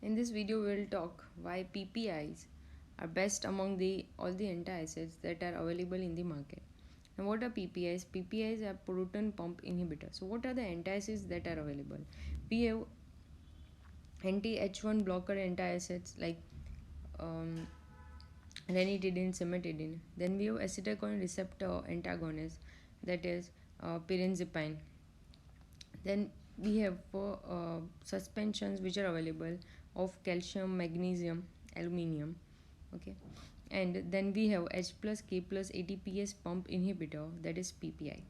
In this video, we will talk why PPIs are best among all the antacids that are available in the market. Now, what are PPIs? PPIs are proton pump inhibitors. So, what are the antacids that are available? We have anti-H1 blocker antacids like um, ranitidine, cimetidine. Then we have acetylcholine receptor antagonist, that is pyrazipine. Then we have suspensions which are available of calcium, magnesium, aluminium. Okay, and then we have H plus K plus ATPase pump inhibitor, that is PPI.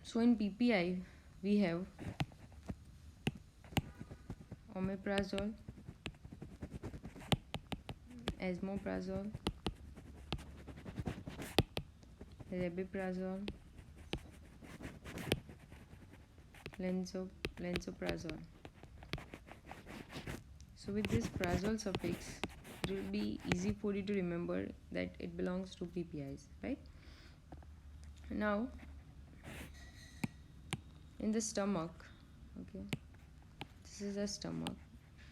So in PPI we have omeprazole, esomeprazole, rabeprazole, lansoprazole. So with this prazole suffix, it will be easy for you to remember that it belongs to PPIs, right? Now, in the stomach, okay, this is the stomach.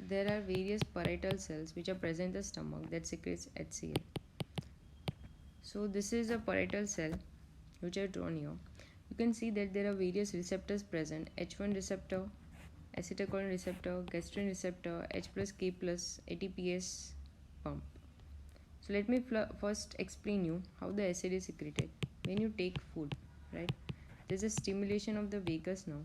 There are various parietal cells which are present in the stomach that secretes HCl. So this is a parietal cell which are drawn here. You can see that there are various receptors present: H1 receptor, acetylcholine receptor, gastrin receptor, H plus K plus ATPase pump. So let me first explain you how the acid is secreted. When you take food, right, there is a stimulation of the vagus nerve.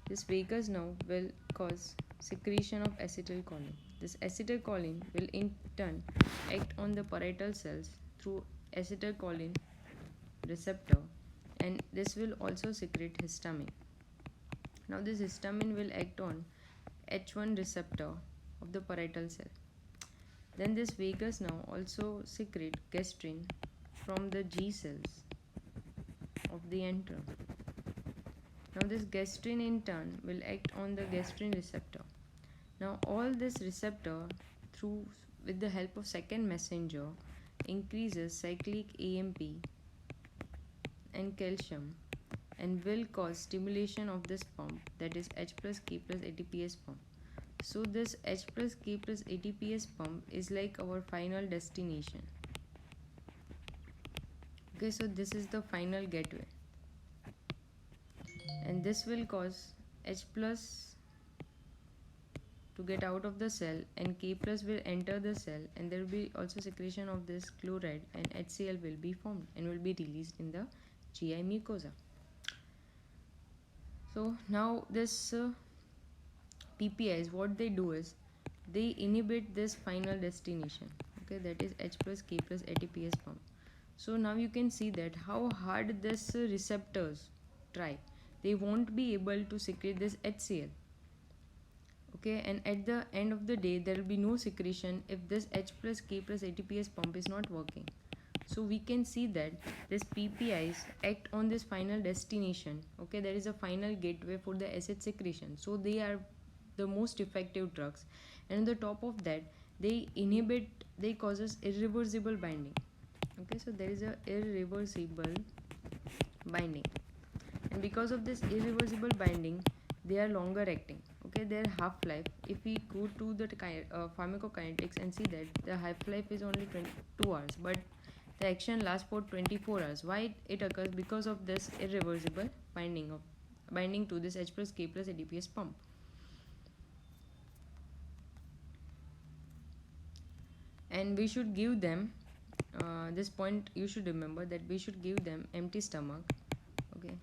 This vagus nerve will cause secretion of acetylcholine. This acetylcholine will in turn act on the parietal cells through acetylcholine receptor, and this will also secrete histamine. Now this histamine will act on H1 receptor of the parietal cell. Then this vagus nerve also secrete gastrin from the G cells of the antrum. Now this gastrin in turn will act on the gastrin receptor. Now all this receptor through with the help of second messenger increases cyclic AMP and calcium and will cause stimulation of this pump, that is H plus K plus ATPase pump. So this H plus K plus ATPase pump is like our final destination. Okay, so this is the final gateway, and this will cause H plus to get out of the cell and K plus will enter the cell, and there will be also secretion of this chloride, and HCl will be formed and will be released in the GI mucosa. So now this PPIs, what they do is they inhibit this final destination, okay, that is H plus K plus ATPase pump. So now you can see that how hard this receptors try, they won't be able to secrete this HCl. Okay, and at the end of the day there will be no secretion if this H plus K plus ATPase pump is not working. So we can see that this PPIs act on this final destination. Okay, there is a final gateway for the acid secretion, so they are the most effective drugs, and on the top of that they causes irreversible binding. Okay, so there is a irreversible binding, and because of this irreversible binding they are longer acting. Okay, their half life, if we go to the pharmacokinetics and see that the half life is only 22 hours, but the action lasts for 24 hours. Why it occurs? Because of this irreversible binding to this H plus K plus ATPase pump. And we should give them this point you should remember, that we should give them empty stomach. Okay,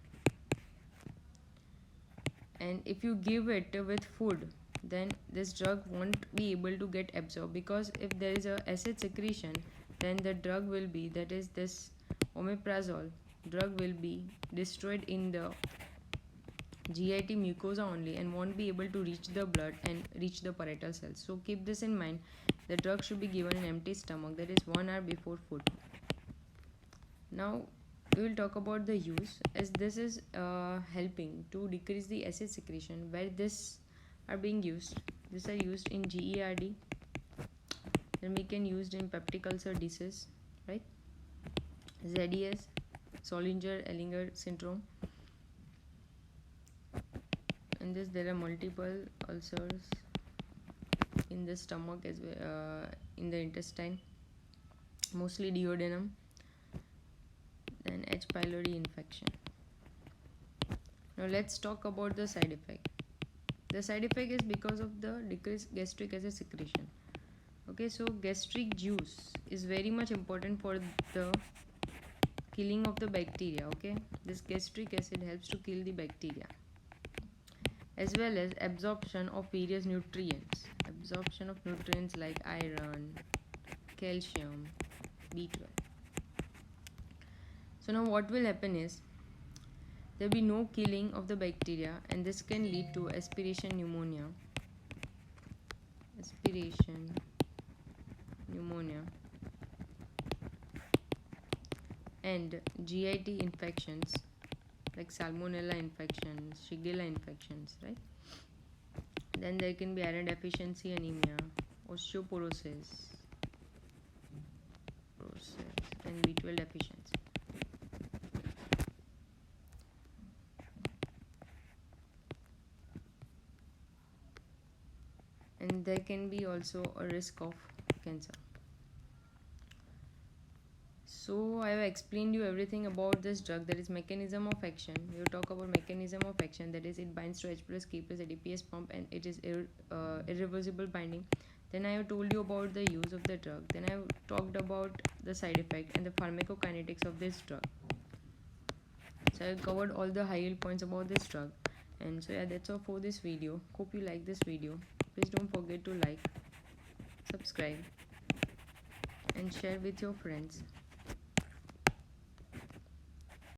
and if you give it with food, then this drug won't be able to get absorbed, because if there is a acid secretion, then the drug will be, that is this omeprazole drug will be destroyed in the GIT mucosa only and won't be able to reach the blood and reach the parietal cells. So keep this in mind. The drug should be given in empty stomach, that is 1 hour before food. Now we will talk about the use, as this is helping to decrease the acid secretion. Where this are being used, these are used in GERD, then we can use in peptic ulcer disease, right, ZES, Zollinger-Ellinger syndrome, in this there are multiple ulcers in the stomach as well, in the intestine, mostly duodenum, then H. pylori infection. Now let's talk about the side effect. The side effect is because of the decreased gastric acid secretion. Okay, so gastric juice is very much important for the killing of the bacteria. Okay, this gastric acid helps to kill the bacteria, as well as absorption of various nutrients. Absorption of nutrients like iron, calcium, B12. So now what will happen is there will be no killing of the bacteria, and this can lead to aspiration pneumonia. Aspiration pneumonia and GIT infections like salmonella infections, shigella infections, right? Then there can be iron deficiency anemia, osteoporosis, and B12 deficiency. And there can be also a risk of cancer. So I have explained you everything about this drug, that is mechanism of action. We will talk about mechanism of action, that is it binds to H plus K plus ADPase pump and it is irreversible binding. Then I have told you about the use of the drug. Then I have talked about the side effect and the pharmacokinetics of this drug. So I have covered all the high yield points about this drug. And so yeah, that's all for this video. Hope you like this video. Please don't forget to like, subscribe and share with your friends.